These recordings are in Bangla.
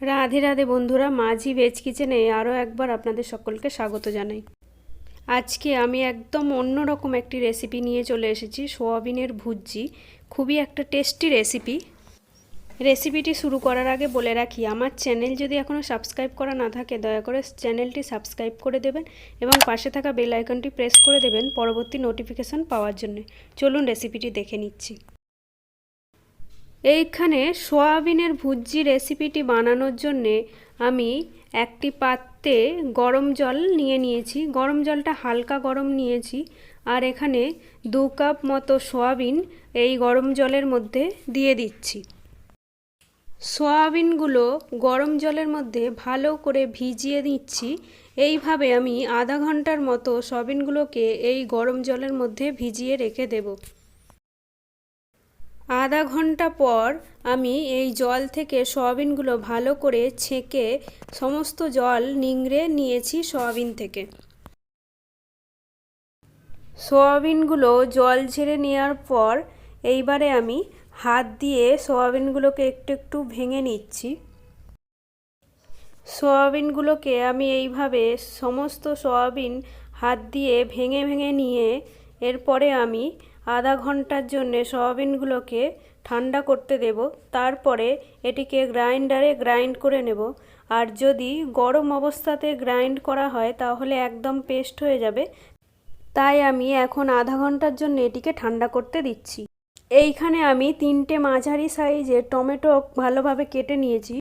রাধে রাধে বন্ধুরা, মাঝি ভেজ কিচেনে আরও একবার আপনাদের সকলকে স্বাগত জানাই। আজকে আমি একদম অন্যরকম একটি রেসিপি নিয়ে চলে এসেছি, সোয়াবিনের ভুজি। খুবই একটা টেস্টি রেসিপিটি শুরু করার আগে বলে রাখি, আমার চ্যানেল যদি এখনও সাবস্ক্রাইব করা না থাকে দয়া করে চ্যানেলটি সাবস্ক্রাইব করে দেবেন এবং পাশে থাকা বেল আইকনটি প্রেস করে দেবেন পরবর্তী নোটিফিকেশন পাওয়ার জন্য। চলুন রেসিপিটি দেখে নিচ্ছি। এইখানে সোয়াবিনের ভুজি রেসিপিটি বানানোর জন্যে আমি একটি পাত্রে গরম জল নিয়েছি। গরম জলটা হালকা গরম নিয়েছি। আর এখানে 2 কাপ মতো সোয়াবিন এই গরম জলের মধ্যে দিয়ে দিচ্ছি। সোয়াবিনগুলো গরম জলের মধ্যে ভালো করে ভিজিয়ে নিচ্ছি। এইভাবে আমি আধা ঘন্টার মতো সোয়াবিনগুলোকে এই গরম জলের মধ্যে ভিজিয়ে রেখে দেব। আধা ঘন্টা পর আমি এই জল থেকে সয়াবিনগুলো ভালো করে ছেঁকে সমস্ত জল নিংড়ে নিয়েছি সয়াবিন থেকে। সয়াবিনগুলো জল ঝেড়ে নেওয়ার পর এইবারে আমি হাত দিয়ে সয়াবিনগুলোকে একটু একটু ভেঙে নিচ্ছি। সয়াবিনগুলোকে আমি এইভাবে সমস্ত সয়াবিন হাত দিয়ে ভেঙে ভেঙে নিয়ে এরপরে আমি আধা ঘন্টার জন্য সয়াবিনগুলোকে ঠান্ডা করতে দেব। তারপরে এটিকে গ্রাইন্ডারে গ্রাইন্ড করে নেব। আর যদি গরম অবস্থাতে গ্রাইন্ড করা হয় তাহলে একদম পেস্ট হয়ে যাবে। তাই আমি এখন আধা ঘন্টার জন্য এটিকে ঠান্ডা করতে দিচ্ছি। এইখানে আমি 3টে মাঝারি সাইজের টমেটো ভালোভাবে কেটে নিয়েছি।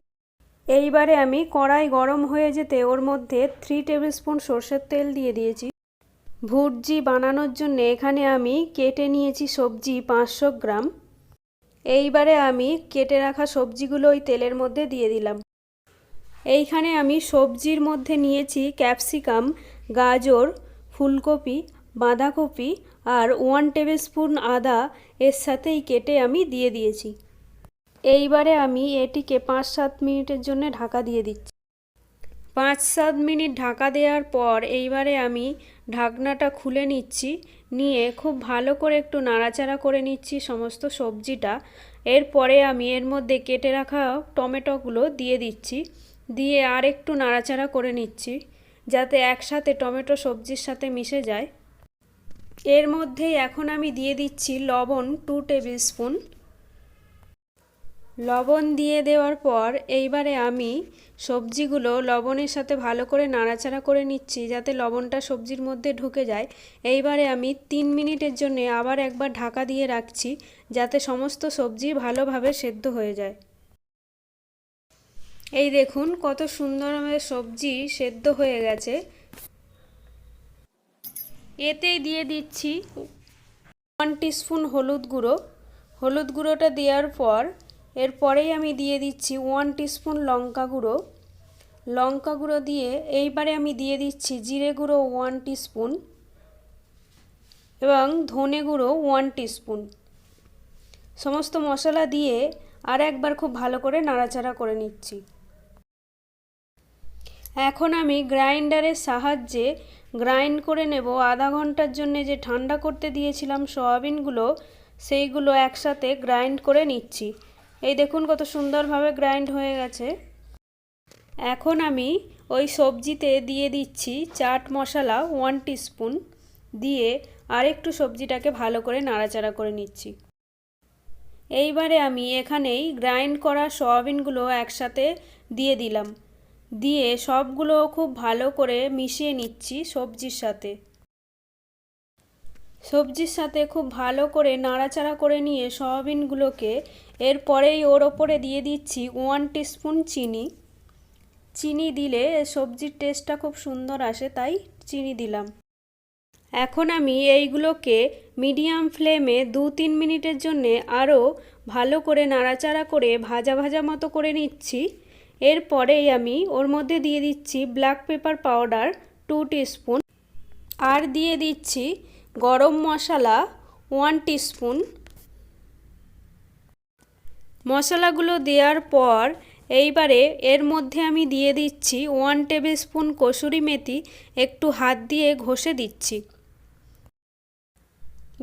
এইবারে আমি কড়াই গরম হয়ে যেতে ওর মধ্যে 3 টেবিল স্পুন সরষের তেল দিয়ে দিয়েছি। ভুজি বানানোর জন্য এখানে আমি কেটে নিয়েছি সবজি 500 গ্রাম। এইবারে আমি কেটে রাখা সবজিগুলো ওই তেলের মধ্যে দিয়ে দিলাম। এইখানে আমি সবজির মধ্যে নিয়েছি ক্যাপসিকাম, গাজর, ফুলকপি, বাঁধাকপি আর 1 টেবিল স্পুন আদা এর সাথেই কেটে আমি দিয়ে দিয়েছি। এইবারে আমি এটিকে 5-7 মিনিটের জন্য ঢাকা দিয়ে দিচ্ছি। 5-7 মিনিট ঢাকা দেওয়ার পর এইবারে আমি ঢাকনাটা খুলে নিচ্ছি। নিয়ে খুব ভালো করে একটু নাড়াচাড়া করে নিচ্ছি সমস্ত সবজিটা। এরপরে আমি এর মধ্যে কেটে রাখা টমেটোগুলো দিয়ে দিচ্ছি। দিয়ে আর একটু নাড়াচাড়া করে নিচ্ছি যাতে একসাথে টমেটো সবজির সাথে মিশে যায়। এর মধ্যেই এখন আমি দিয়ে দিচ্ছি লবণ 2 টেবিল স্পুন। লবণ দিয়ে দেওয়ার পর এইবারে আমি সবজিগুলো লবণের সাথে ভালো করে নাড়াচাড়া করে নিচ্ছি যাতে লবণটা সবজির মধ্যে ঢুকে যায়। এইবারে আমি 3 মিনিটের জন্য আবার একবার ঢাকা দিয়ে রাখছি যাতে সমস্ত সবজি ভালোভাবে সেদ্ধ হয়ে যায়। এই দেখুন কত সুন্দর আমাদের সবজি সেদ্ধ হয়ে গেছে। এতেই দিয়ে দিচ্ছি 1 টিস্পুন হলুদ গুঁড়ো। হলুদ গুঁড়োটা দেওয়ার পর এরপরেই আমি দিয়ে দিচ্ছি 1 টিস্পুন লঙ্কা গুঁড়ো। লঙ্কা গুঁড়ো দিয়ে এইবারে আমি দিয়ে দিচ্ছি জিরে গুঁড়ো 1 টিস্পুন এবং ধনে গুঁড়ো 1 টিস্পুন। সমস্ত মশলা দিয়ে আর একবার খুব ভালো করে নাড়াচাড়া করে নিচ্ছি। এখন আমি গ্রাইন্ডারের সাহায্যে গ্রাইন্ড করে নেব। আধা ঘন্টার জন্য যে ঠান্ডা করতে দিয়েছিলাম সয়াবিনগুলো সেইগুলো একসাথে গ্রাইন্ড করে নিচ্ছি। এই দেখুন কত সুন্দরভাবে গ্রাইন্ড হয়ে গেছে। এখন আমি ওই সবজিতে দিয়ে দিচ্ছি চাট মশলা 1 টিস্পুন দিয়ে আরেকটু সবজিটাকে ভালো করে নাড়াচাড়া করে নিচ্ছি। এইবারে আমি এখানেই গ্রাইন্ড করা সয়াবিনগুলো একসাথে দিয়ে দিলাম। দিয়ে সবগুলো খুব ভালো করে মিশিয়ে নিচ্ছি সবজির সাথে। সবজির সাথে খুব ভালো করে নাড়াচাড়া করে নিয়ে সয়াবিনগুলোকে এরপরেই ওর ওপরে দিয়ে দিচ্ছি 1 টিস্পুন চিনি। চিনি দিলে সবজির টেস্টটা খুব সুন্দর আসে, তাই চিনি দিলাম। এখন আমি এইগুলোকে মিডিয়াম ফ্লেমে 2-3 মিনিটের জন্য আরও ভালো করে নাড়াচাড়া করে ভাজা ভাজা মতো করে নিচ্ছি। এরপরেই আমি ওর মধ্যে দিয়ে দিচ্ছি ব্ল্যাক পেপার পাউডার 2 টিস্পুন আর দিয়ে দিচ্ছি গরম মশলা 1 টিস্পুন। মশলাগুলো দেওয়ার পর এইবারে এর মধ্যে আমি দিয়ে দিচ্ছি 1 টেবিল স্পুন কসুরি মেথি, একটু হাত দিয়ে ঘষে দিচ্ছি।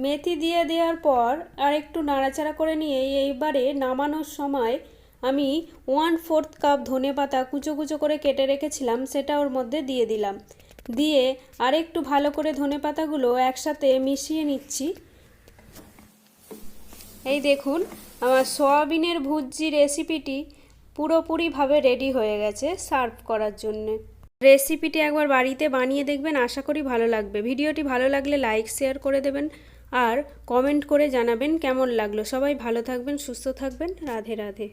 মেথি দিয়ে দেওয়ার পর আর একটু নাড়াচাড়া করে নিয়ে এইবারে নামানোর সময় আমি 1/4 কাপ ধনেপাতা কুচো কুচো করে কেটে রেখেছিলাম, সেটা ওর মধ্যে দিয়ে দিলাম। দিয়ে আরেকটু ভালো করে ধনেপাতাগুলো একসাথে মিশিয়ে নিচ্ছি। এই দেখুন, আমার সয়াবিনের ভুর্জি রেসিপিটি পুরোপুরিভাবে রেডি হয়ে গেছে সার্ভ করার জন্যে। রেসিপিটি একবার বাড়িতে বানিয়ে দেখবেন, আশা করি ভালো লাগবে। ভিডিওটি ভালো লাগলে লাইক শেয়ার করে দেবেন আর কমেন্ট করে জানাবেন কেমন লাগলো। সবাই ভালো থাকবেন, সুস্থ থাকবেন। রাধে রাধে।